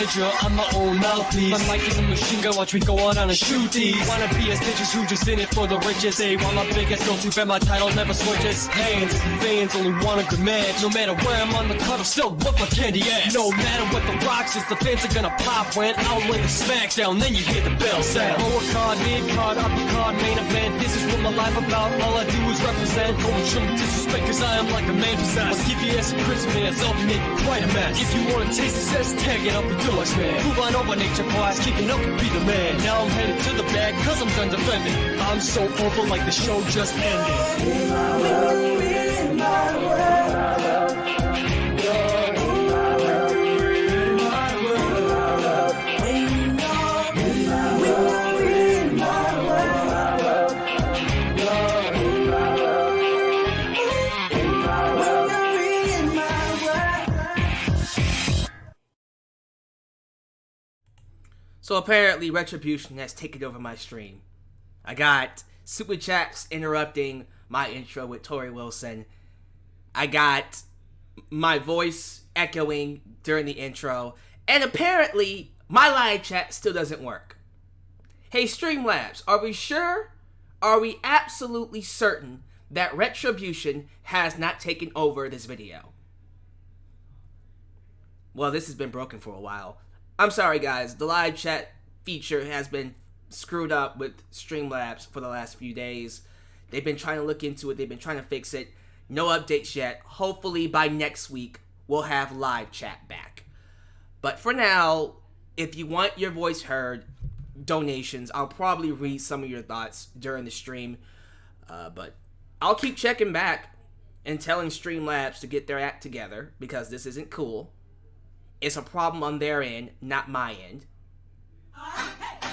ninja, I'm my own mouthpiece. My mic is a machine gun, watch me go on a shoot tease. Wanna be a bitches who just in it for the riches. They want my biggest, don't too bad, my title never switches hands. Fans only want a good match. No matter where I'm on the cover, still whoop my candy ass. No matter what the rocks is, the fans are gonna pop when I'll lay the Smackdown, then you hear the bell sound. Lower card, mid card, upper card, main event. This is what my life about. All I do is represent. Don't show me disrespect, cause I am like a man possessed. I'll give you some Christmas, I'll be making quite a mess. If you wanna taste success, tag it up the doors, man. Move on over nature boys, kicking up and be the man. Now I'm headed to the bag, cause I'm done defending. I'm so over like the show just ended. In my world, in my world, you're in my world, in my world, in my world, in my world, you're in my world, in my world. So apparently Retribution has taken over my stream. I got Super Chats interrupting my intro with Tori Wilson. I got my voice echoing during the intro. And apparently, my live chat still doesn't work. Hey Streamlabs, are we sure? Are we absolutely certain that Retribution has not taken over this video? Well, this has been broken for a while. I'm sorry guys, the live chat feature has been screwed up with Streamlabs for the last few days. They've been trying to look into it. They've been trying to fix it. No updates yet. Hopefully by next week, we'll have live chat back. But for now, if you want your voice heard, donations, I'll probably read some of your thoughts during the stream. But I'll keep checking back and telling Streamlabs to get their act together because this isn't cool. It's a problem on their end, not my end.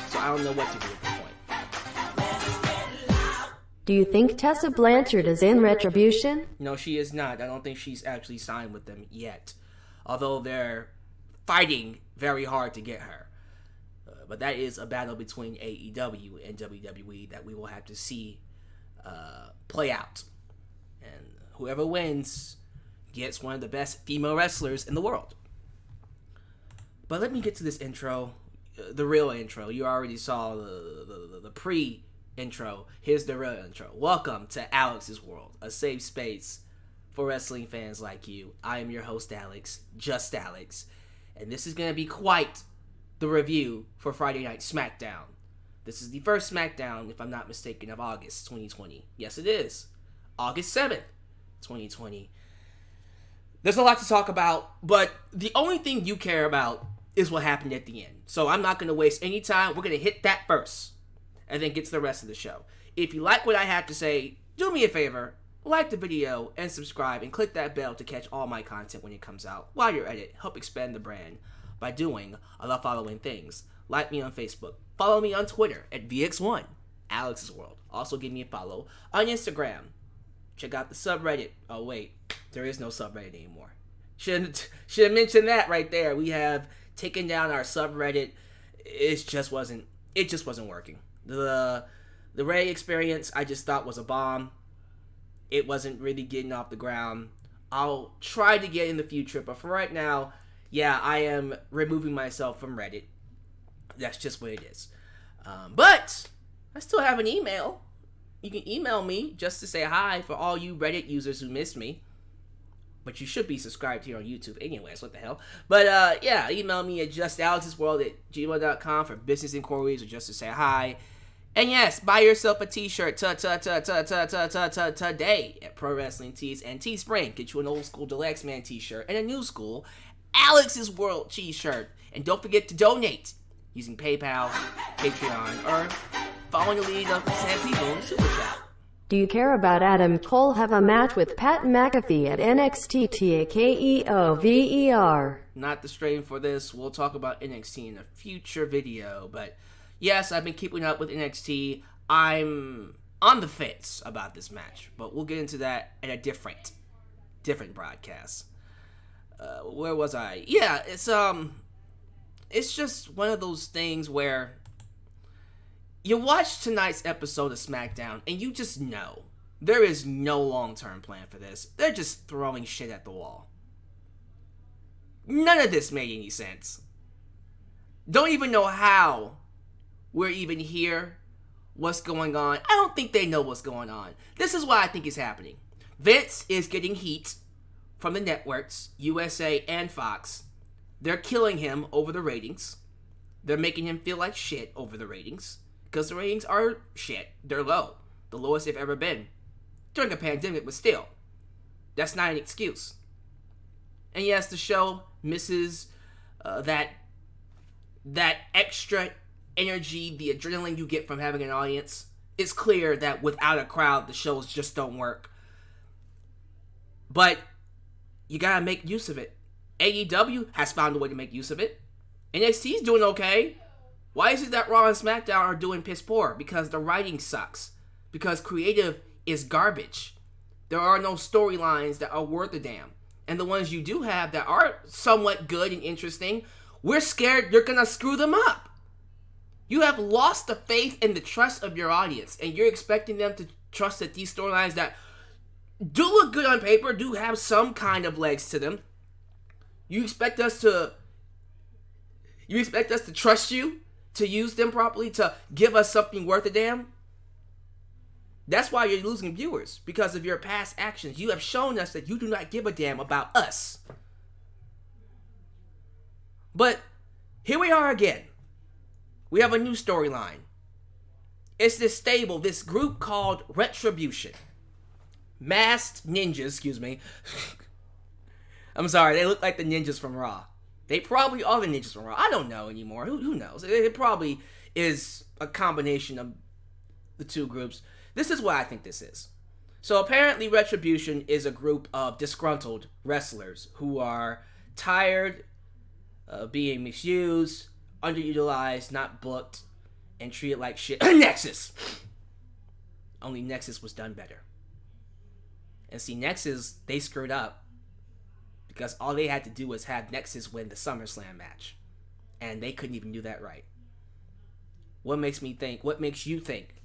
So I don't know what to do at this point. Do you think Tessa Blanchard is in Retribution? No, she is not. I don't think she's actually signed with them yet. Although they're fighting very hard to get her. But that is a battle between AEW and WWE that we will have to see play out. And whoever wins gets one of the best female wrestlers in the world. But let me get to this intro. The real intro. You already saw the pre-intro. Here's the real intro. Welcome to Alex's World, a safe space for wrestling fans like you. I am your host, Alex, just Alex, and this is going to be quite the review for Friday Night Smackdown. This is the first Smackdown, if I'm not mistaken, of August 2020. Yes, it is. August 7th, 2020. There's a lot to talk about, but the only thing you care about is what happened at the end. So I'm not going to waste any time. We're going to hit that first and then get to the rest of the show. If you like what I have to say, do me a favor, like the video and subscribe and click that bell to catch all my content when it comes out. While you're at it, help expand the brand by doing the following things. Like me on Facebook. Follow me on Twitter at VX1, Alex's World. Also give me a follow on Instagram. Check out the subreddit. Oh wait, there is no subreddit anymore. Should have mentioned that right there. We have taken down our subreddit. It just wasn't working. The Ray experience I just thought was a bomb. It wasn't really getting off the ground. I'll try to get in the future, but for right now, yeah, I am removing myself from Reddit. That's just what it is. But I still have an email. You can email me just to say hi for all you Reddit users who miss me. But you should be subscribed here on YouTube anyways, what the hell. But yeah, email me at justalexsworld@gmail.com for business inquiries or just to say hi. And yes, buy yourself a t-shirt today at Pro Wrestling Tees and Teespring. Get you an old school Deluxe Man t-shirt and a new school Alex's World t-shirt. And don't forget to donate using PayPal, Patreon, or following the lead of the 10 people in the Super Chat. Do you care about Adam Cole have a match with Pat McAfee at NXT TAKEOVER? Not the stream for this. We'll talk about NXT in a future video. But yes, I've been keeping up with NXT. I'm on the fence about this match. But we'll get into that at a different broadcast. Where was I? Yeah, it's just one of those things where you watch tonight's episode of SmackDown, and you just know there is no long-term plan for this. They're just throwing shit at the wall. None of this made any sense. don't even know how we're even here, what's going on. I don't think they know what's going on. This is what I think is happening. Vince is getting heat from the networks, USA and Fox. They're killing him over the ratings. They're making him feel like shit over the ratings. Because the ratings are shit. They're low. The lowest they've ever been. During a pandemic, but still. That's not an excuse. And yes, the show misses that extra energy, the adrenaline you get from having an audience. It's clear that without a crowd, the shows just don't work. But you gotta make use of it. AEW has found a way to make use of it. NXT's doing okay. Why is it that Raw and SmackDown are doing piss poor? Because the writing sucks. Because creative is garbage. There are no storylines that are worth a damn. And the ones you do have that are somewhat good and interesting, we're scared you're gonna screw them up. You have lost the faith and the trust of your audience, and you're expecting them to trust that these storylines that do look good on paper, do have some kind of legs to them. You expect us to trust you, to use them properly, to give us something worth a damn? That's why you're losing viewers, because of your past actions. You have shown us that you do not give a damn about us. But here we are again. We have a new storyline. It's this stable, this group called Retribution. Masked ninjas, excuse me. I'm sorry, they look like the ninjas from Raw. They probably are the ninjas from Raw. I don't know anymore. Who knows? It probably is a combination of the two groups. This is what I think this is. So apparently Retribution is a group of disgruntled wrestlers who are tired of being misused, underutilized, not booked, and treated like shit. Nexus! Only Nexus was done better. And see, Nexus, they screwed up because all they had to do was have Nexus win the SummerSlam match. And they couldn't even do that right. What makes you think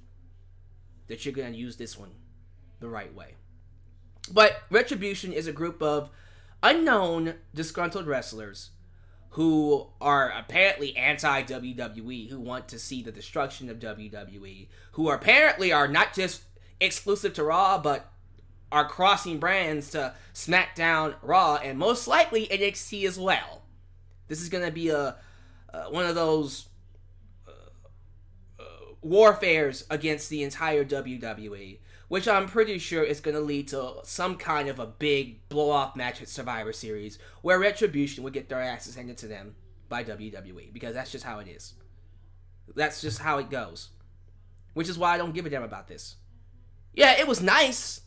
that you're going to use this one the right way? But Retribution is a group of unknown disgruntled wrestlers who are apparently anti-WWE, who want to see the destruction of WWE, who apparently are not just exclusive to Raw, but are crossing brands to SmackDown, Raw, and most likely NXT as well. This is going to be one of those warfares against the entire WWE, which I'm pretty sure is going to lead to some kind of a big blow-off match at Survivor Series, where Retribution would get their asses handed to them by WWE, because that's just how it is. That's just how it goes. Which is why I don't give a damn about this. Yeah, it was nice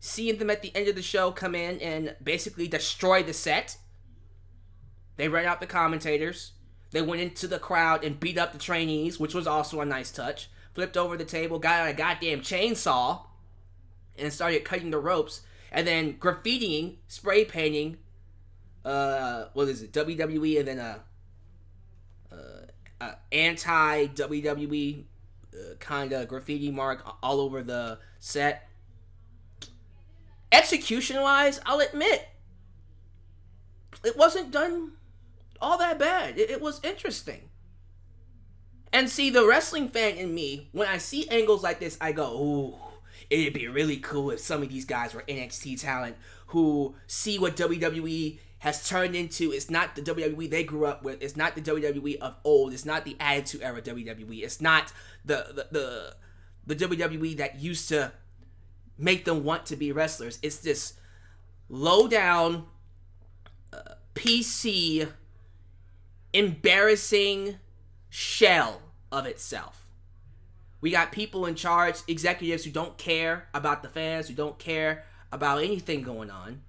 seeing them at the end of the show come in and basically destroy the set. They ran out the commentators. They went into the crowd and beat up the trainees, which was also a nice touch. Flipped over the table, got out a goddamn chainsaw, and started cutting the ropes. And then graffitiing, spray painting, WWE, and then anti-WWE kind of graffiti mark all over the set. Execution-wise, I'll admit, it wasn't done all that bad. It was interesting. And see, the wrestling fan in me, when I see angles like this, I go, ooh, it'd be really cool if some of these guys were NXT talent who see what WWE has turned into. It's not the WWE they grew up with. It's not the WWE of old. It's not the Attitude Era WWE. It's not the WWE that used to make them want to be wrestlers. It's this low-down, PC, embarrassing shell of itself. We got people in charge, executives who don't care about the fans, who don't care about anything going on.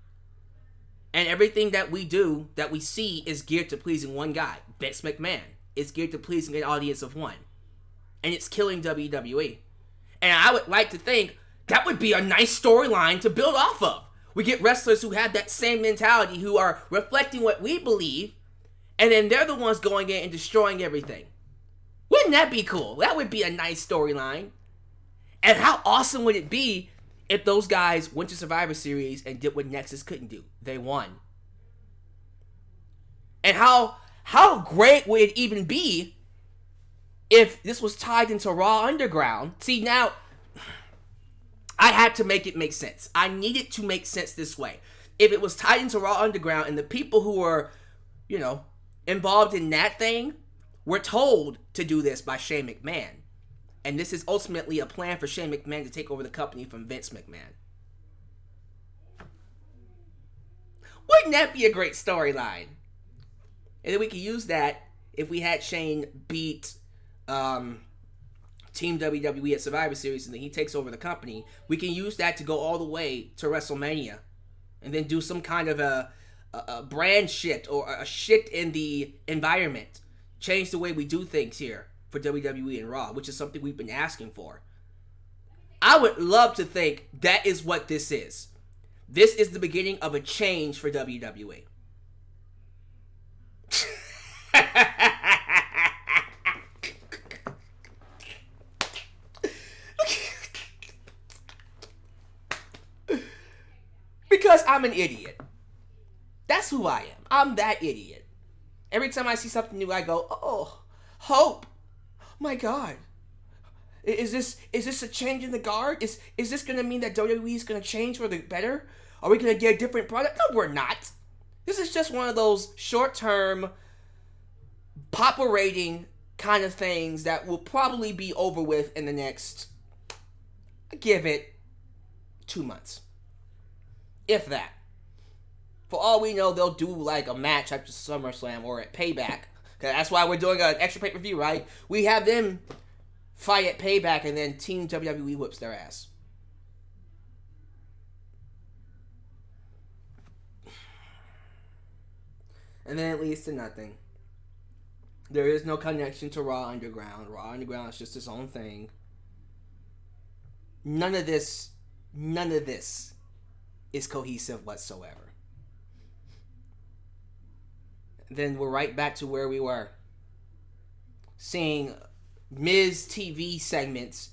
And everything that we do, that we see, is geared to pleasing one guy, Vince McMahon. It's geared to pleasing an audience of one. And it's killing WWE. And I would like to think that would be a nice storyline to build off of. We get wrestlers who have that same mentality, who are reflecting what we believe, and then they're the ones going in and destroying everything. Wouldn't that be cool? That would be a nice storyline. And how awesome would it be if those guys went to Survivor Series and did what Nexus couldn't do? They won. And how How great would it even be if this was tied into Raw Underground? See, now, I had to make it make sense. I needed to make sense this way. If it was tied into Raw Underground and the people who were, you know, involved in that thing were told to do this by Shane McMahon. And this is ultimately a plan for Shane McMahon to take over the company from Vince McMahon. Wouldn't that be a great storyline? And then we could use that if we had Shane beat Team WWE at Survivor Series and then he takes over the company. We can use that to go all the way to WrestleMania. And then do some kind of a brand shift or a shift in the environment. Change the way we do things here for WWE and Raw, which is something we've been asking for. I would love to think that is what this is. This is the beginning of a change for WWE. Because I'm an idiot. That's who I am. I'm that idiot. Every time I see something new, I go, oh, hope. My God. Is this a change in the guard? Is this going to mean that WWE is going to change for the better? Are we going to get a different product? No, we're not. This is just one of those short-term, poperating kind of things that will probably be over with in the next, give it 2 months. If that. For all we know, they'll do like a match after SummerSlam or at Payback. Cause that's why we're doing an extra pay-per-view, right? We have them fight at Payback and then Team WWE whips their ass. And then it leads to nothing. There is no connection to Raw Underground. Raw Underground is just its own thing. None of this is cohesive whatsoever. Then we're right back to where we were. Seeing Miz TV segments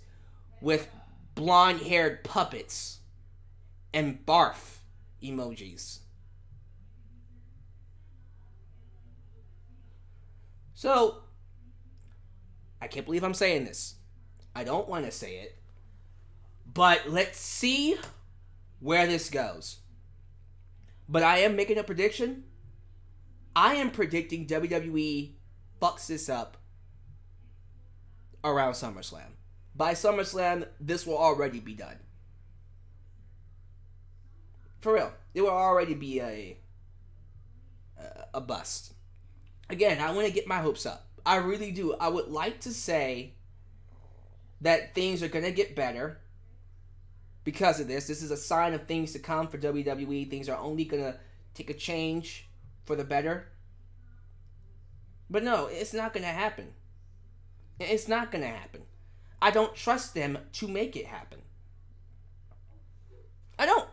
with blonde-haired puppets and barf emojis. So, I can't believe I'm saying this. I don't want to say it. But let's see where this goes. But I am making a prediction. I am predicting WWE fucks this up around SummerSlam. By SummerSlam, this will already be done. For real. It will already be a bust. Again, I want to get my hopes up. I really do. I would like to say that things are going to get better because of this. This is a sign of things to come for WWE. Things are only going to take a change for the better. But no, it's not going to happen. It's not going to happen. I don't trust them to make it happen. I don't.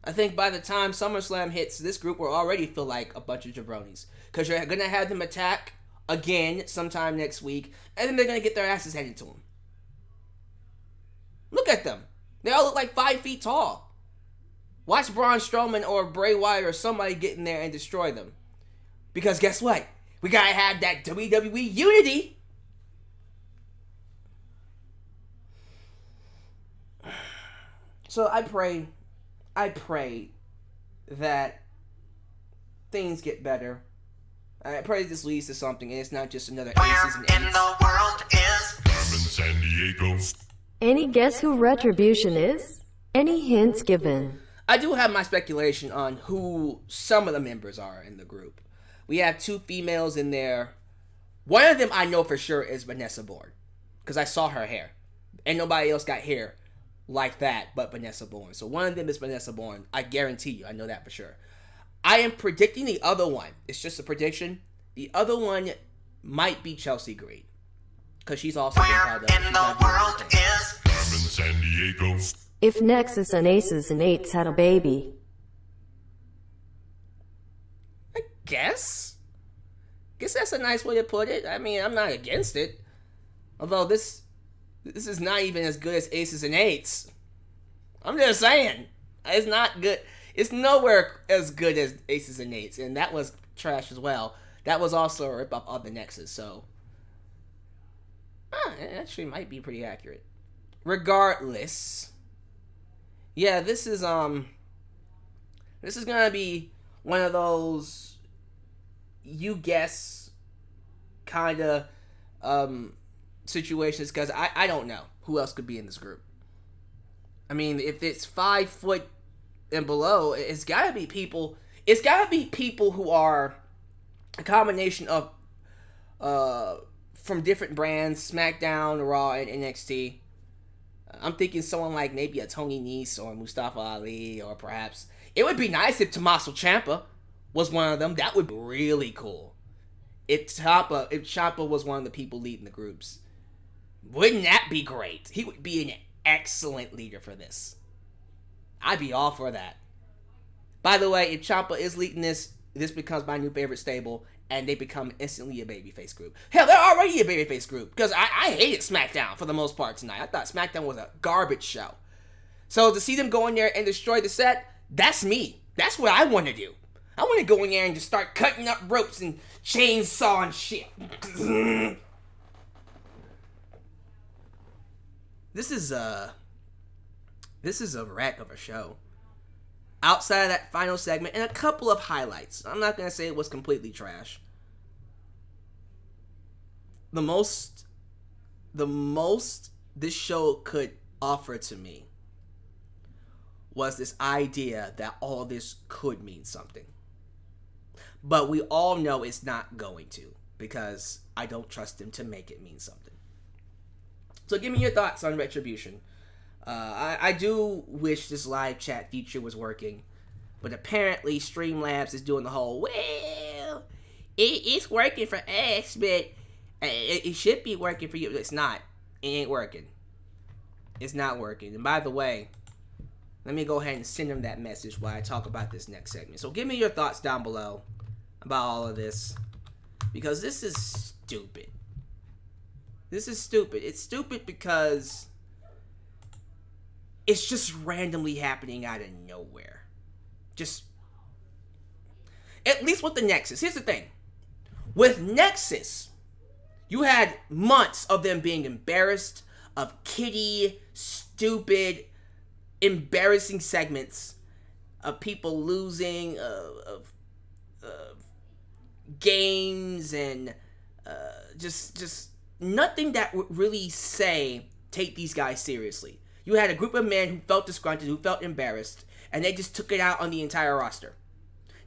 I think by the time SummerSlam hits, this group will already feel like a bunch of jabronis. Because you're going to have them attack again sometime next week, and then they're going to get their asses handed to them. Look at them. They all look like 5 feet tall. Watch Braun Strowman or Bray Wyatt or somebody get in there and destroy them. Because guess what? We got to have that WWE unity. So I pray that things get better. I pray this leads to something and it's not just another Aces and Eights. Where in the world is I'm in San Diego. Any guess who Retribution is? Any hints given? I do have my speculation on who some of the members are in the group. We have 2 females in there. One of them I know for sure is Vanessa Bourne. Because I saw her hair. Ain't nobody else got hair like that but Vanessa Bourne. So one of them is Vanessa Bourne. I guarantee you. I know that for sure. I am predicting the other one. It's just a prediction. The other one might be Chelsea Green. Because she's also been part of where in the world is I'm in San Diego. If Nexus and Aces and Eights had a baby. I guess that's a nice way to put it. I mean, I'm not against it. Although this is not even as good as Aces and Eights. I'm just saying. It's not good. It's nowhere as good as Aces and Eights. And that was trash as well. That was also a rip-off of the Nexus, so it actually might be pretty accurate. Regardless, yeah, this is gonna be one of those you guess kind of situations, because I don't know who else could be in this group. I mean, if it's 5 foot and below, it's gotta be people. It's gotta be people who are a combination of from different brands, SmackDown, Raw, and NXT. I'm thinking someone like maybe a Tony Nese or Mustafa Ali, or perhaps it would be nice if Tommaso Ciampa was one of them. That would be really cool. If Ciampa was one of the people leading the groups, wouldn't that be great? He would be an excellent leader for this. I'd be all for that. By the way, if Ciampa is leading this becomes my new favorite stable, and they become instantly a babyface group. Hell, they're already a babyface group, because I hated SmackDown for the most part tonight. I thought SmackDown was a garbage show. So to see them go in there and destroy the set, that's me. That's what I want to do. I want to go in there and just start cutting up ropes and chainsaw and shit. This is a wreck of a show. Outside of that final segment and a couple of highlights. I'm not going to say it was completely trash. The most this show could offer to me was this idea that all this could mean something. But we all know it's not going to, because I don't trust him to make it mean something. So give me your thoughts on Retribution. I do wish this live chat feature was working, but apparently Streamlabs is doing the whole, well, it's working for us, but it should be working for you. It's not. It ain't working. It's not working. And by the way, let me go ahead and send them that message while I talk about this next segment. So give me your thoughts down below about all of this, because this is stupid. This is stupid. It's stupid because it's just randomly happening out of nowhere. Just, at least with the Nexus. Here's the thing. With Nexus, you had months of them being embarrassed, of kiddie, stupid, embarrassing segments, of people losing, of games, and just nothing that would really say, take these guys seriously. You had a group of men who felt disgruntled, who felt embarrassed, and they just took it out on the entire roster.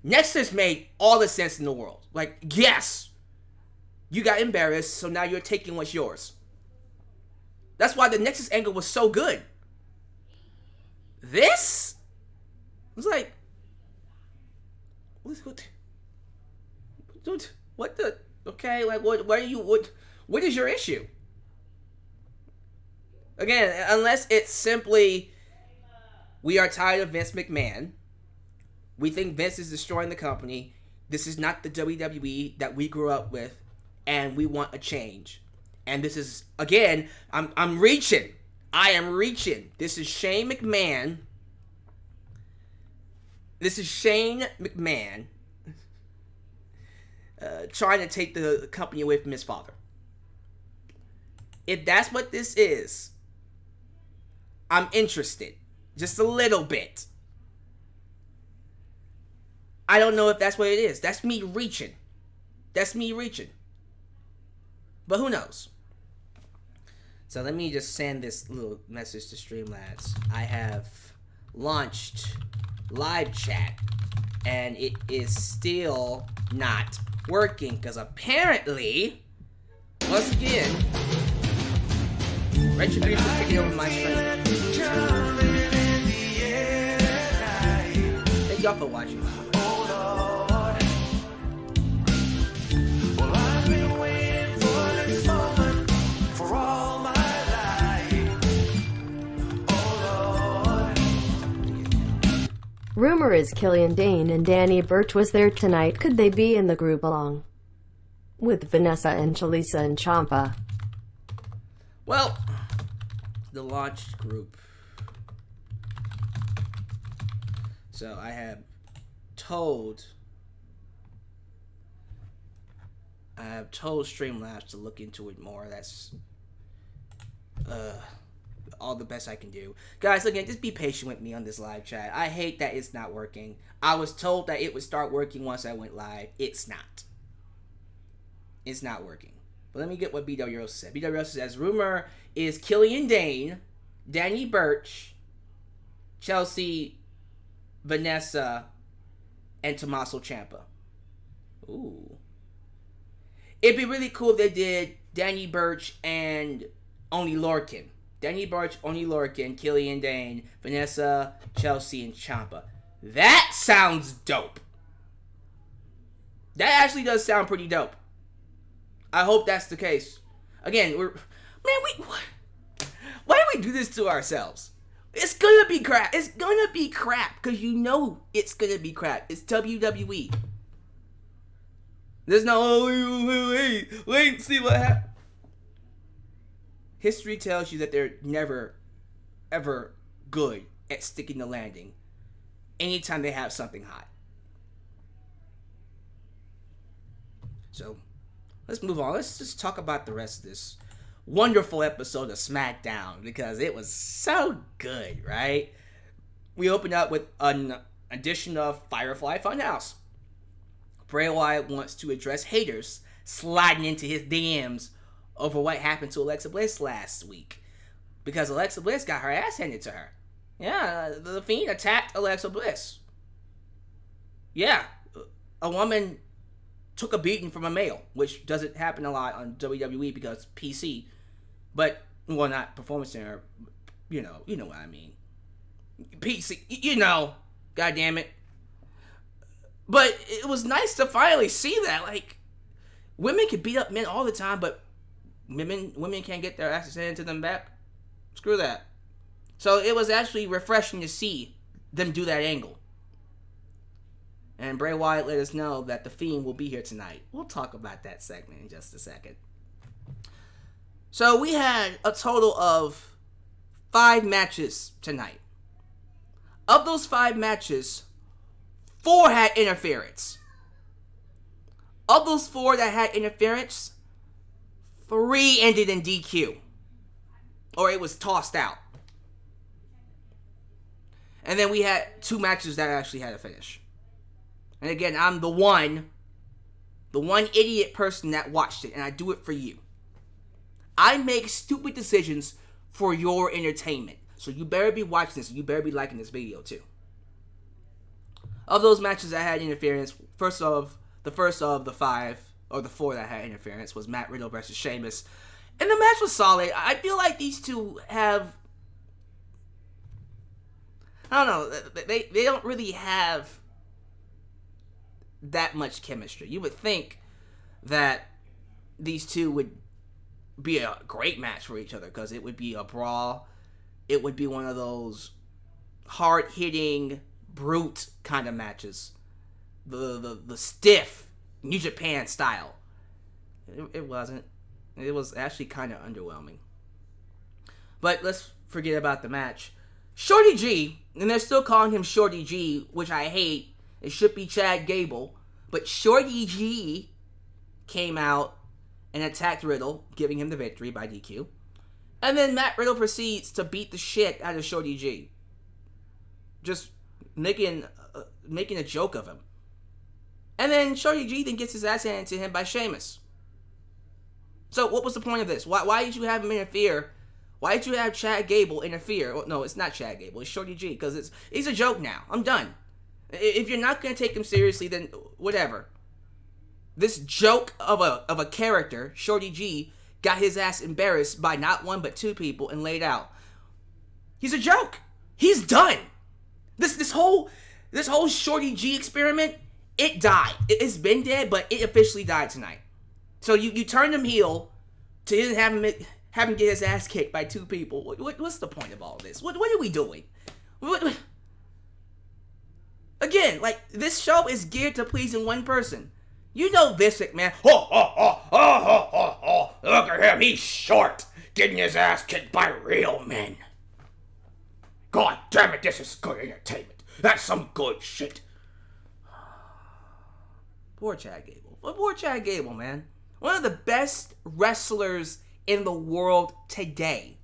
Nexus made all the sense in the world. Like, yes, you got embarrassed, so now you're taking what's yours. That's why the Nexus angle was so good. This was like, what the, okay, like, what is your issue? Again, unless it's simply, we are tired of Vince McMahon. We think Vince is destroying the company. This is not the WWE that we grew up with, and we want a change. And this is, again, I'm reaching. I am reaching. This is Shane McMahon. This is Shane McMahon trying to take the company away from his father. If that's what this is, I'm interested. Just a little bit. I don't know if that's what it is. That's me reaching. That's me reaching. But who knows? So let me just send this little message to Streamlabs. I have launched live chat, and it is still not working, because apparently, once again, Retribution is taking over my stream. Thank y'all for watching. Rumor is Killian Dane and Danny Burch was there tonight. Could they be in the group along with Vanessa and Chalisa and Ciampa? Well, the launched group. So I have told I have told Streamlabs to look into it more. That's all the best I can do. Guys, again, just be patient with me on this live chat. I hate that it's not working. I was told that it would start working once I went live. It's not. It's not working. But let me get what BWROS said. BWROS says, rumor is Killian Dane, Danny Burch, Chelsea, Vanessa, and Tommaso Ciampa. Ooh. It'd be really cool if they did Danny Burch and Oney Lorcan. Danny Burch, Oney Lorcan, Killian Dane, Vanessa, Chelsea, and Ciampa. That sounds dope. That actually does sound pretty dope. I hope that's the case. Again, why do we do this to ourselves? It's gonna be crap. It's gonna be crap, because you know it's gonna be crap. It's WWE. There's no, wait, see what happens. History tells you that they're never, ever good at sticking the landing anytime they have something hot. So, let's move on. Let's just talk about the rest of this wonderful episode of SmackDown, because it was so good, right? We opened up with an edition of Firefly Funhouse. Bray Wyatt wants to address haters sliding into his DMs over what happened to Alexa Bliss last week, because Alexa Bliss got her ass handed to her. Yeah, the Fiend attacked Alexa Bliss. Yeah, a woman took a beating from a male, which doesn't happen a lot on WWE because it's PC. But, well, not Performance Center, you know what I mean. PC, God damn it. But it was nice to finally see that. Like, women can beat up men all the time, but women can't get their asses handed to them back. Screw that. So it was actually refreshing to see them do that angle. And Bray Wyatt let us know that the Fiend will be here tonight. We'll talk about that segment in just a second. So we had a total of 5 matches tonight. Of those 5 matches, 4 had interference. Of those 4 that had interference, 3 ended in DQ. Or it was tossed out. And then we had 2 matches that actually had a finish. And again, I'm the one idiot person that watched it, and I do it for you. I make stupid decisions for your entertainment. So you better be watching this, and you better be liking this video too. Of those matches that had interference, the first of the 5, or the 4 that had interference, was Matt Riddle versus Sheamus. And the match was solid. I feel like these two have, I don't know, they don't really have that much chemistry. You would think that these two would be a great match for each other, because it would be a brawl. It would be one of those hard-hitting, brute kind of matches. The stiff New Japan style. It wasn't. It was actually kind of underwhelming. But let's forget about the match. Shorty G, and they're still calling him Shorty G, which I hate. It should be Chad Gable. But Shorty G came out and attacked Riddle, giving him the victory by DQ. And then Matt Riddle proceeds to beat the shit out of Shorty G. Just making a joke of him. And then Shorty G then gets his ass handed to him by Sheamus. So what was the point of this? Why did you have him interfere? Why did you have Chad Gable interfere? Well, no, it's not Chad Gable. It's Shorty G, because he's a joke now. I'm done. If you're not going to take him seriously, then whatever. This joke of a character, Shorty G, got his ass embarrassed by not 1 but 2 people and laid out. He's a joke. He's done. This whole Shorty G experiment, it died. It's been dead, but it officially died tonight. So you turned him heel to have him get his ass kicked by 2 people. What's the point of all this? What are we doing? Again, like, this show is geared to pleasing one person. You know Vince McMahon. Look at him, he's short, getting his ass kicked by real men. God damn it, this is good entertainment. That's some good shit. Poor Chad Gable. Poor Chad Gable, man. One of the best wrestlers in the world today.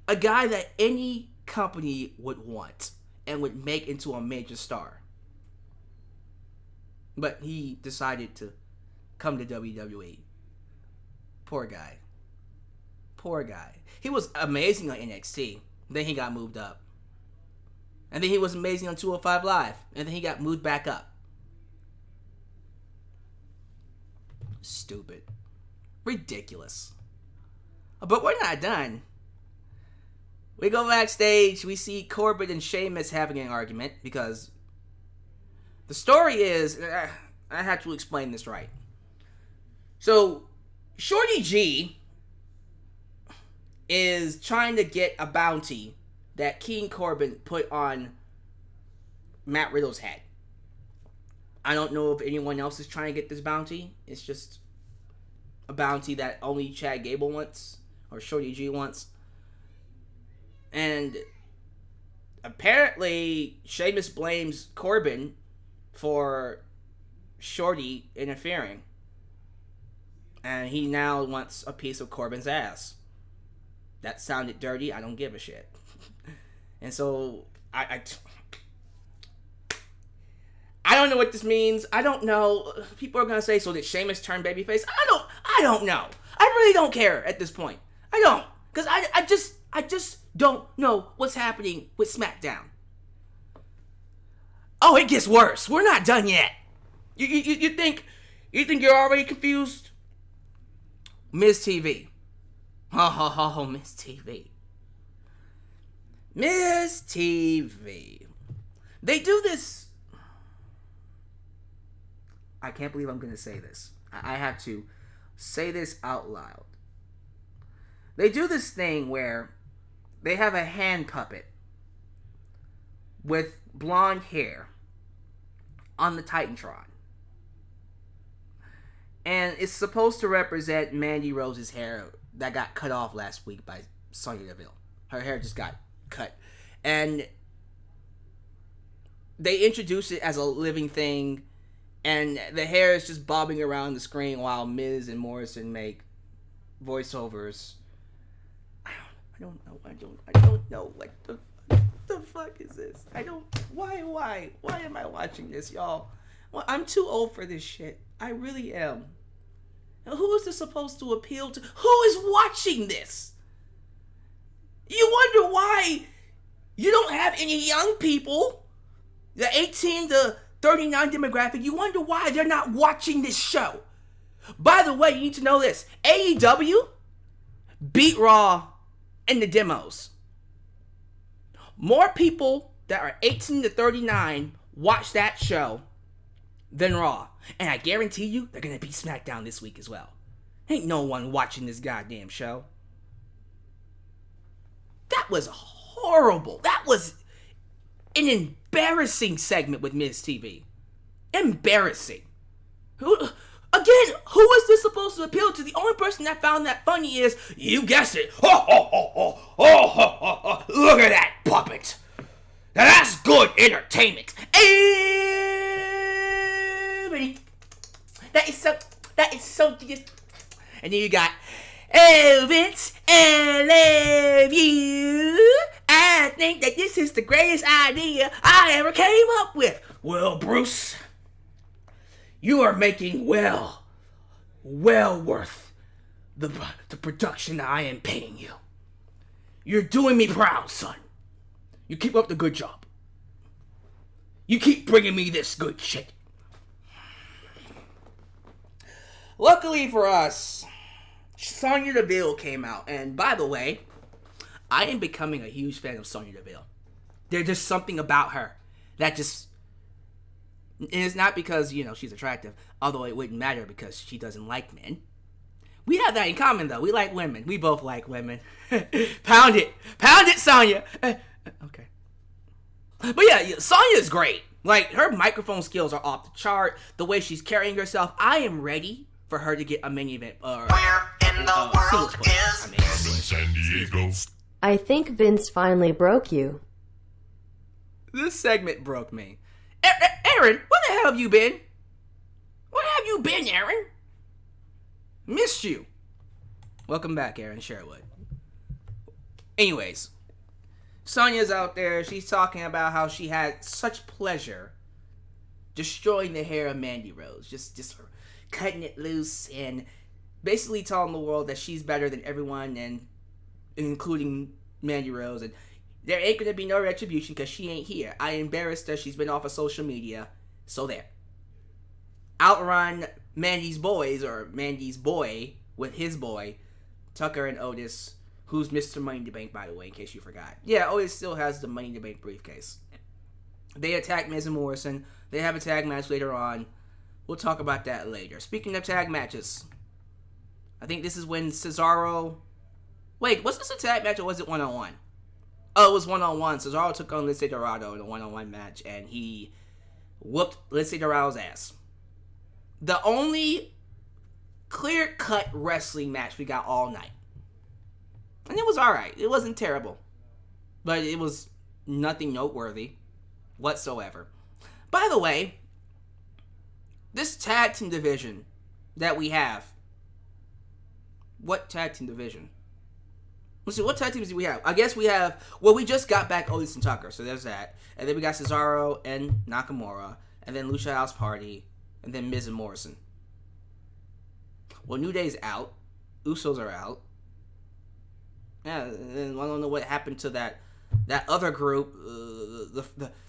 A guy that any company would want and would make into a major star. But he decided to come to WWE. Poor guy. Poor guy. He was amazing on NXT. Then he got moved up. And then he was amazing on 205 Live. And then he got moved back up. Stupid. Ridiculous. But we're not done. We go backstage. We see Corbin and Sheamus having an argument. Because the story is... I have to explain this right. So, Shorty G is trying to get a bounty that King Corbin put on Matt Riddle's head. I don't know if anyone else is trying to get this bounty. It's just a bounty that only Chad Gable wants, or Shorty G wants. And apparently, Sheamus blames Corbin for Shorty interfering. And he now wants a piece of Corbin's ass. That sounded dirty. I don't give a shit. And so, I don't know what this means. I don't know. People are going to say, so did Sheamus turn babyface? I don't know. I really don't care at this point. I don't. Because I just don't know what's happening with SmackDown. Oh, it gets worse. We're not done yet. You think you're already confused? Miz TV. Oh, Miz TV. Miz TV. They do this. I can't believe I'm going to say this. I have to say this out loud. They do this thing where they have a hand puppet with blonde hair on the Titantron. And it's supposed to represent Mandy Rose's hair that got cut off last week by Sonya Deville. Her hair just got cut. And they introduce it as a living thing. And the hair is just bobbing around the screen while Miz and Morrison make voiceovers. I don't know what the fuck is this? Why am I watching this, y'all? Well, I'm too old for this shit. I really am. And who is this supposed to appeal to? Who is watching this? You wonder why you don't have any young people, the 18 to 39 demographic. You wonder why they're not watching this show. By the way, you need to know this. AEW beat Raw in the demos. More people that are 18 to 39 watch that show than Raw. And I guarantee you, they're going to beat SmackDown this week as well. Ain't no one watching this goddamn show. That was horrible. That was an embarrassing segment with Miz TV. Embarrassing. Who is this supposed to appeal to? The only person that found that funny is, you guessed it. Look at that puppet. Now that's good entertainment. That is so just. And then you got, oh, Vince, I love you. I think that this is the greatest idea I ever came up with. Well, Bruce, you are making well worth the production I am paying you. You're doing me proud, son. You keep up the good job. You keep bringing me this good shit. Luckily for us, Sonya Deville came out. And by the way, I am becoming a huge fan of Sonya Deville. There's just something about her that just... And it's not because, she's attractive. Although it wouldn't matter because she doesn't like men. We have that in common, though. We like women. We both like women. Pound it. Pound it, Sonya. Okay. But yeah, Sonya's great. Like, her microphone skills are off the chart. The way she's carrying herself. I am ready for her to get a main event. Where in the world is From San Diego. I think Vince finally broke you. This segment broke me. Aaron, where the hell have you been? Where have you been, Aaron? Missed you. Welcome back, Aaron Sherwood. Anyways, Sonya's out there. She's talking about how she had such pleasure destroying the hair of Mandy Rose. Just cutting it loose and basically telling the world that she's better than everyone, and including Mandy Rose. And there ain't gonna be no retribution because she ain't here. I embarrassed her. She's been off of social media. So there. Outrun Mandy's boys, or Mandy's boy with his boy, Tucker and Otis, who's Mr. Money in the Bank, by the way, in case you forgot. Yeah, Otis still has the Money in the Bank briefcase. They attack Miz and Morrison. They have a tag match later on. We'll talk about that later. Speaking of tag matches, I think this is when Cesaro... Wait, was this a tag match or was it one-on-one? Oh, it was one-on-one. Cesaro took on Lince Dorado in a one-on-one match, and he whooped Lince Dorado's ass. The only clear-cut wrestling match we got all night. And it was alright. It wasn't terrible. But it was nothing noteworthy whatsoever. By the way, this tag team division that we have. What tag team division? Let's see, what tag teams do we have? I guess we have... Well, we just got back Otis and Tucker, so there's that. And then we got Cesaro and Nakamura. And then Lucha House Party. And then Miz and Morrison. Well, New Day's out. Usos are out. Yeah, and I don't know what happened to that other group.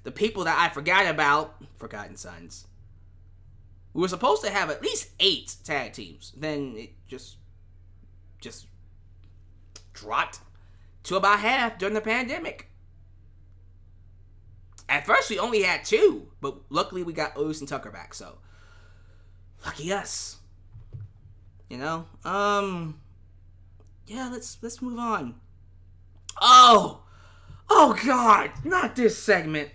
The people that I forgot about. Forgotten Sons. We were supposed to have at least 8 tag teams. Then it just dropped to about half during the pandemic. At first, we only had 2, but luckily we got Otis and Tucker back, so lucky us. You know? Yeah, let's move on. Oh God, not this segment.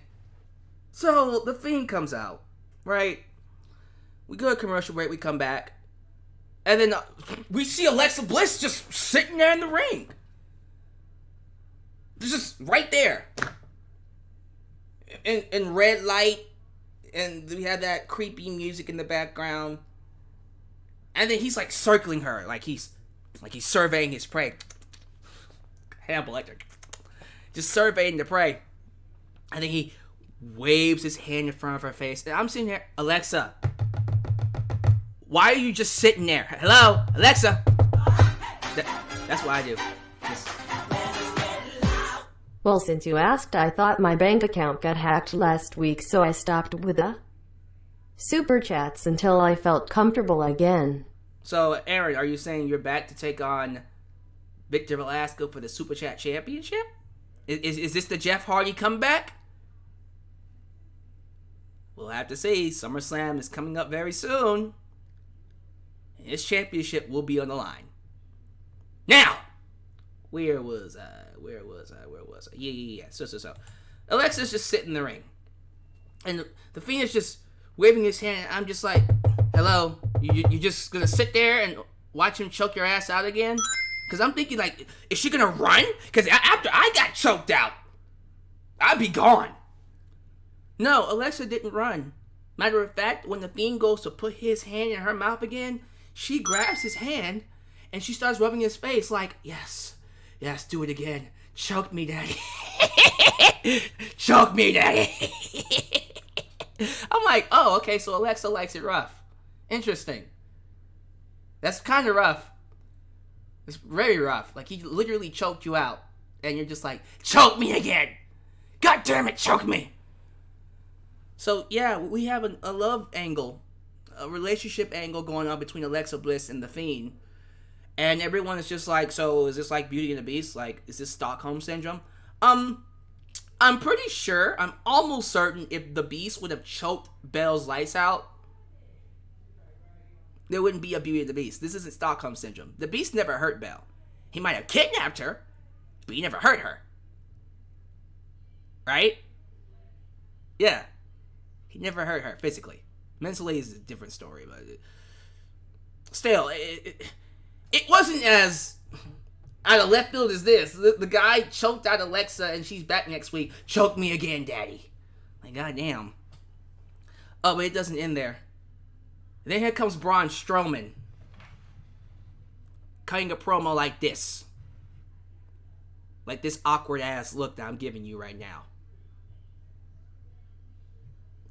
So, the Fiend comes out, right? We go to commercial break, we come back, and then we see Alexa Bliss just sitting there in the ring. Just right there. In red light, and we have that creepy music in the background. And then he's like circling her, like he's surveying his prey. Hannibal Lecter. Just surveying the prey. And then he waves his hand in front of her face. And I'm sitting there, Alexa, why are you just sitting there? Hello, Alexa. That's what I do. Well, since you asked, I thought my bank account got hacked last week, so I stopped with the super chats until I felt comfortable again. So, Aaron, are you saying you're back to take on Victor Velasco for the Super Chat Championship? Is this the Jeff Hardy comeback? We'll have to see. SummerSlam is coming up very soon. And his championship will be on the line. Now, where was I? Yeah. So. Alexa's just sitting in the ring. And the Fiend is just waving his hand. I'm just like, hello? You just gonna sit there and watch him choke your ass out again? Because I'm thinking, like, is she gonna run? Because after I got choked out, I'd be gone. No, Alexa didn't run. Matter of fact, when the Fiend goes to put his hand in her mouth again, she grabs his hand and she starts rubbing his face like, yes, do it again. Choke me, daddy. Choke me, daddy. I'm like, oh, okay, so Alexa likes it rough. Interesting. That's kind of rough. It's very rough. Like, he literally choked you out. And you're just like, choke me again. God damn it, choke me. So, yeah, we have a love angle. A relationship angle going on between Alexa Bliss and The Fiend. And everyone is just like, so is this like Beauty and the Beast? Like, is this Stockholm Syndrome? I'm pretty sure, I'm almost certain if the Beast would have choked Belle's lights out, there wouldn't be a Beauty and the Beast. This isn't Stockholm Syndrome. The Beast never hurt Belle. He might have kidnapped her, but he never hurt her. Right? Yeah. He never hurt her physically. Mentally is a different story, but still, it wasn't as out of left field as this. The guy choked out Alexa and she's back next week. Choke me again, daddy. Like, goddamn. Oh, but it doesn't end there. Then here comes Braun Strowman. cutting a promo like this. Like this awkward ass look that I'm giving you right now.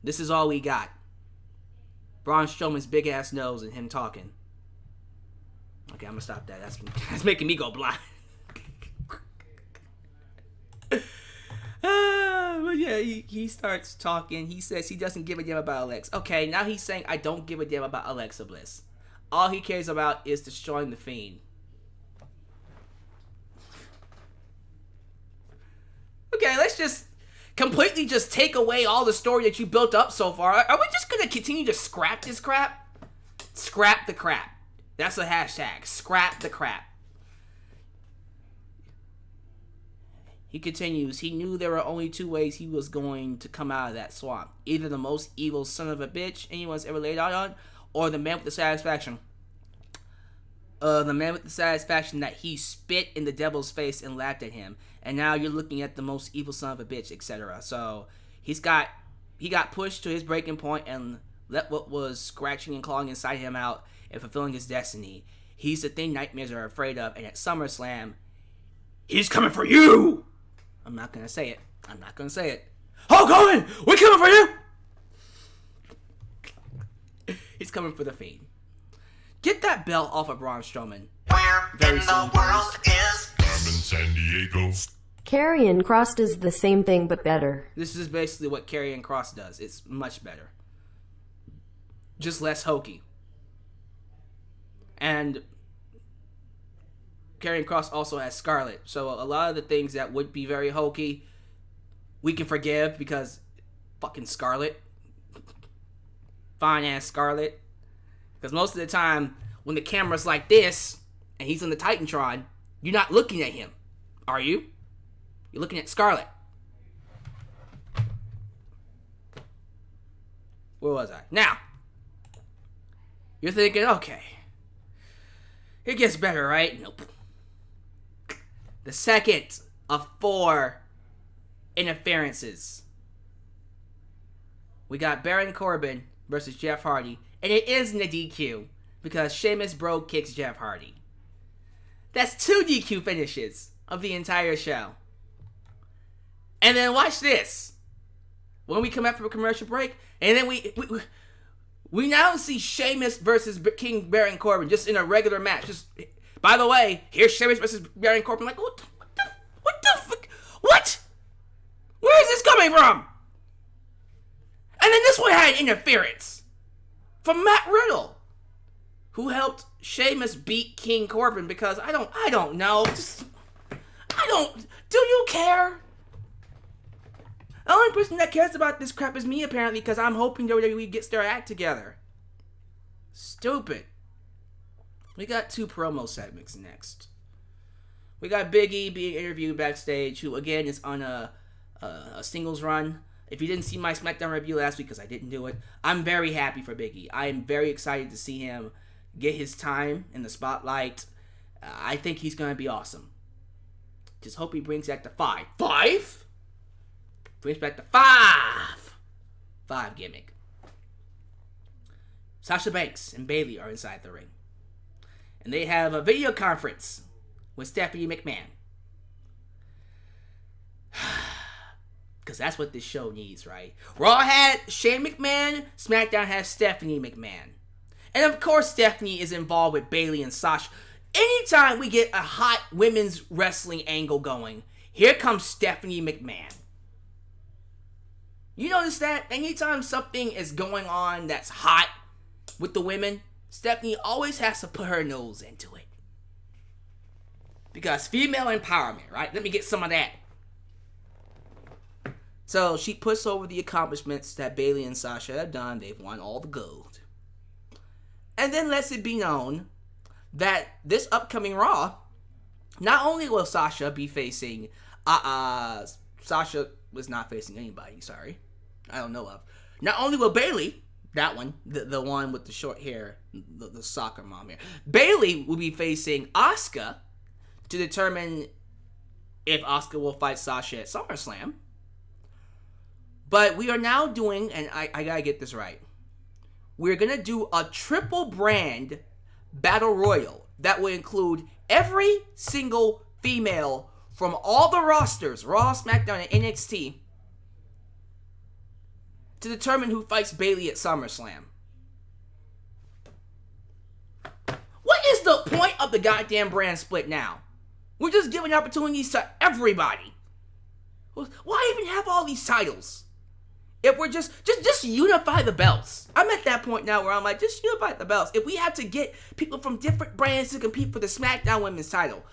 This is all we got. Braun Strowman's big ass nose and him talking. Okay, I'm gonna stop that. That's making me go blind. But yeah, he starts talking. He says he doesn't give a damn about Alex. Okay, now he's saying I don't give a damn about Alexa Bliss. All he cares about is destroying the Fiend. Okay, let's just completely just take away all the story that you built up so far. Are we just gonna continue to scrap this crap? Scrap the crap. That's a hashtag. Scrap the crap. He continues, he knew there were only two ways he was going to come out of that swamp. Either the most evil son of a bitch anyone's ever laid out on, or the man with the satisfaction. The man with the satisfaction that he spit in the devil's face and laughed at him. And now you're looking at the most evil son of a bitch, etc. So he got pushed to his breaking point and let what was scratching and clawing inside him out and fulfilling his destiny. He's the thing nightmares are afraid of, and at SummerSlam, he's coming for you! I'm not gonna say it. Hulk Hogan! We're coming for you! He's coming for the Fiend. Get that belt off of Braun Strowman. Where Very in soon, the world is Carmen San Diego. Karrion Kross does the same thing but better. This is basically what Karrion Kross does. It's much better. Just less hokey. And Karrion Kross also has Scarlett. So a lot of the things that would be very hokey, we can forgive because fucking Scarlett. Fine ass Scarlett. Because most of the time, when the camera's like this, and he's on the Titantron, you're not looking at him. Are you? You're looking at Scarlett. Where was I? Now, you're thinking, okay, it gets better, right? Nope. The second of 4 interferences. We got Baron Corbin versus Jeff Hardy, and it isn't a DQ because Sheamus bro kicks Jeff Hardy. That's 2 DQ finishes of the entire show. And then watch this. When we come after a commercial break, and then we now see Sheamus versus King Baron Corbin just in a regular match. Just, by the way, here's Sheamus versus Baron Corbin. Like, what the fuck? What? Where is this coming from? And then this one had interference from Matt Riddle, who helped Sheamus beat King Corbin because I don't know. Do you care? The only person that cares about this crap is me, apparently, because I'm hoping WWE gets their act together. Stupid. We got 2 promo segments next. We got Big E being interviewed backstage, who again is on a singles run. If you didn't see my SmackDown review last week, because I didn't do it, I'm very happy for Big E. I am very excited to see him get his time in the spotlight. I think he's going to be awesome. Just hope he brings back the 5. 5? Brings back the 5 gimmick. Sasha Banks and Bayley are inside the ring. And they have a video conference with Stephanie McMahon. Because that's what this show needs, right? Raw had Shane McMahon, SmackDown has Stephanie McMahon. And of course Stephanie is involved with Bayley and Sasha. Anytime we get a hot women's wrestling angle going, here comes Stephanie McMahon. You notice that? Anytime something is going on that's hot with the women, Stephanie always has to put her nose into it. Because female empowerment, right? Let me get some of that. So she puts over the accomplishments that Bayley and Sasha have done. They've won all the gold. And then lets it be known that this upcoming Raw, not only will Sasha be facing... Sasha was not facing anybody, sorry. I don't know of. Not only will Bayley, that one, the one with the short hair, the soccer mom here. Bayley will be facing Asuka to determine if Asuka will fight Sasha at SummerSlam. But we are now doing, and I gotta get this right, we're gonna do a triple brand battle royal. that would include every single female from all the rosters, Raw, SmackDown, and NXT, to determine who fights Bayley at SummerSlam. What is the point of the goddamn brand split now? We're just giving opportunities to everybody. Why even have all these titles? If we're just unify the belts. I'm at that point now where I'm like, just unify the belts. If we have to get people from different brands to compete for the SmackDown Women's title,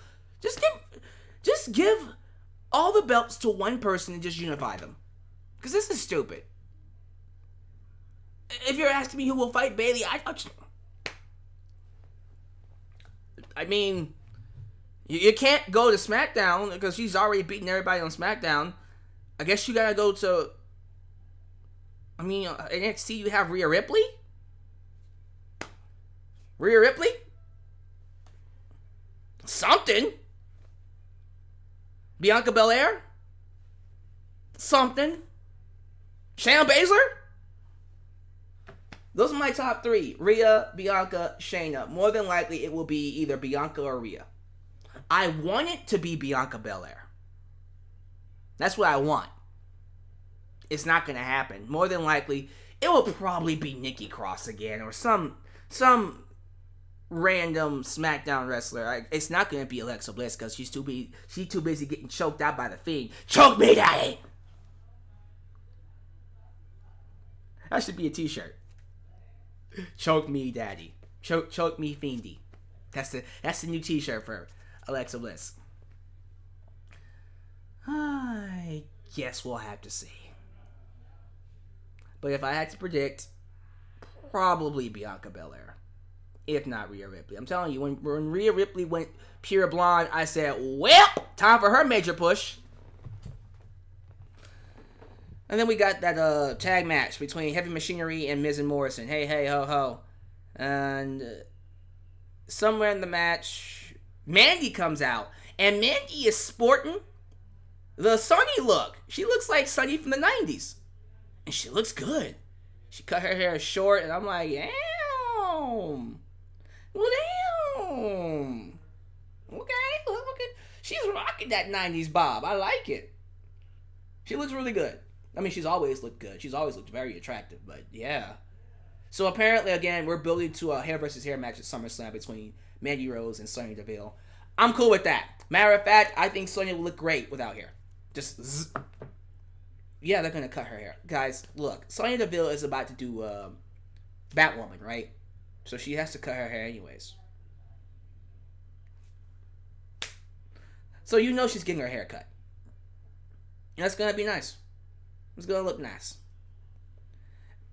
just give all the belts to one person and just unify them. Because this is stupid. If you're asking me who will fight Bayley, I mean, you can't go to SmackDown because she's already beaten everybody on SmackDown. I guess you gotta go to, NXT, you have Rhea Ripley? Rhea Ripley? Something. Bianca Belair? Something. Shayna Baszler? Those are my top three. Rhea, Bianca, Shayna. More than likely, it will be either Bianca or Rhea. I want it to be Bianca Belair. That's what I want. It's not going to happen. More than likely, it will probably be Nikki Cross again, or some random SmackDown wrestler. It's not going to be Alexa Bliss because she's too busy getting choked out by the Fiend. Choke me, daddy! That should be a t-shirt. Choke me, daddy. Choke me, Fiendy. That's the new t-shirt for Alexa Bliss. I guess we'll have to see. But if I had to predict, probably Bianca Belair. If not Rhea Ripley. I'm telling you, when Rhea Ripley went pure blonde, I said, well, time for her major push. And then we got that tag match between Heavy Machinery and Miz and Morrison. Hey, hey, ho, ho. And somewhere in the match, Mandy comes out. And Mandy is sporting the Sunny look. She looks like Sunny from the 90s. And she looks good. She cut her hair short, and I'm like, damn. Well, damn. Okay, look at, she's rocking that 90s bob. I like it. She looks really good. I mean, she's always looked good. She's always looked very attractive, but yeah. So apparently, again, we're building to a hair versus hair match at SummerSlam between Mandy Rose and Sonya Deville. I'm cool with that. Matter of fact, I think Sonya will look great without hair. Just zzz. Yeah, they're going to cut her hair. Guys, look, Sonya Deville is about to do Batwoman, right? So she has to cut her hair anyways. So you know she's getting her hair cut. And that's going to be nice. It's going to look nice.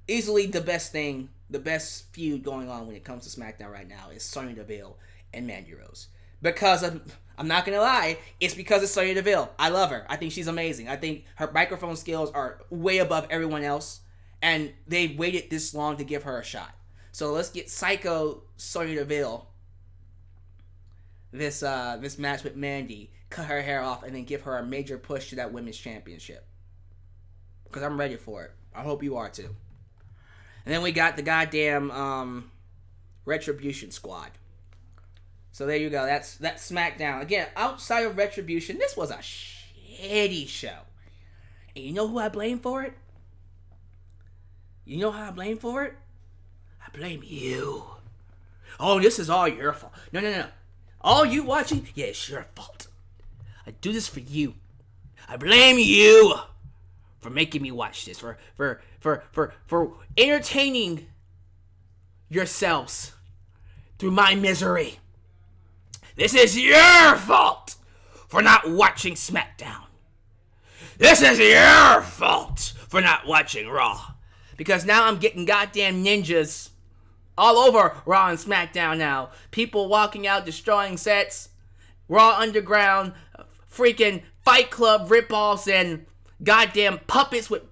Easily the best thing, the best feud going on when it comes to SmackDown right now is Sonya Deville and Mandy Rose. Because I'm not going to lie, it's because of Sonya Deville. I love her. I think she's amazing. I think her microphone skills are way above everyone else. And they waited this long to give her a shot. So let's get Psycho Sonya Deville this match with Mandy, cut her hair off, and then give her a major push to that Women's Championship. Because I'm ready for it. I hope you are too. And then we got the goddamn Retribution squad. So there you go. That's SmackDown. Again, outside of Retribution, this was a shitty show. And you know who I blame for it? You know how I blame for it? I blame you. Oh, this is all your fault. No. All you watching? Yeah, it's your fault. I do this for you. I blame you for making me watch this. For entertaining yourselves through my misery. This is your fault for not watching SmackDown. This is your fault for not watching Raw. Because now I'm getting goddamn ninjas all over Raw and SmackDown now. People walking out, destroying sets. Raw Underground, freaking Fight Club ripoffs, and goddamn puppets with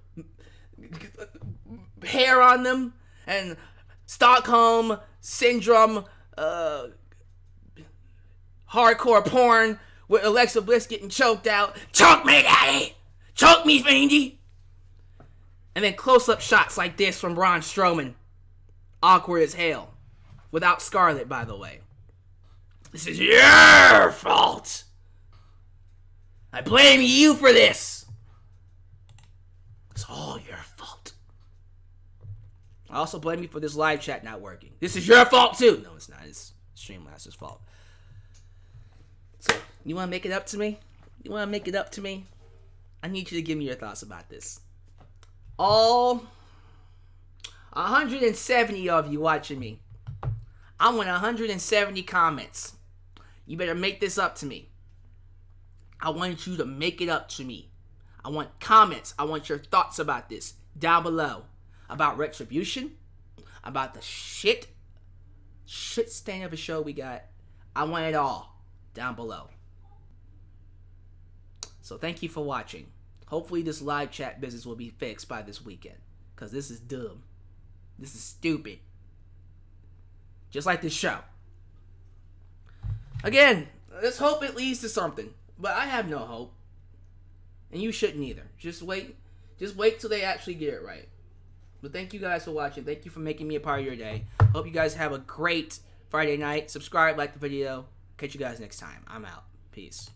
hair on them. And Stockholm Syndrome, hardcore porn with Alexa Bliss getting choked out. Choke me, daddy! Choke me, Fiendy! And then close-up shots like this from Braun Strowman. Awkward as hell. Without Scarlett, by the way. This is your fault. I blame you for this. It's all your fault. I also blame you for this live chat not working. This is your fault too. No, it's not. It's Streammaster's fault. So, you want to make it up to me? You want to make it up to me? I need you to give me your thoughts about this. All 170 of you watching me. I want 170 comments. You better make this up to me. I want you to make it up to me. I want comments. I want your thoughts about this down below. About Retribution. About the shit stain of a show we got. I want it all down below. So thank you for watching. Hopefully this live chat business will be fixed by this weekend. Because this is dumb. This is stupid. Just like this show. Again, let's hope it leads to something. But I have no hope. And you shouldn't either. Just wait till they actually get it right. But thank you guys for watching. Thank you for making me a part of your day. Hope you guys have a great Friday night. Subscribe, like the video. Catch you guys next time. I'm out. Peace.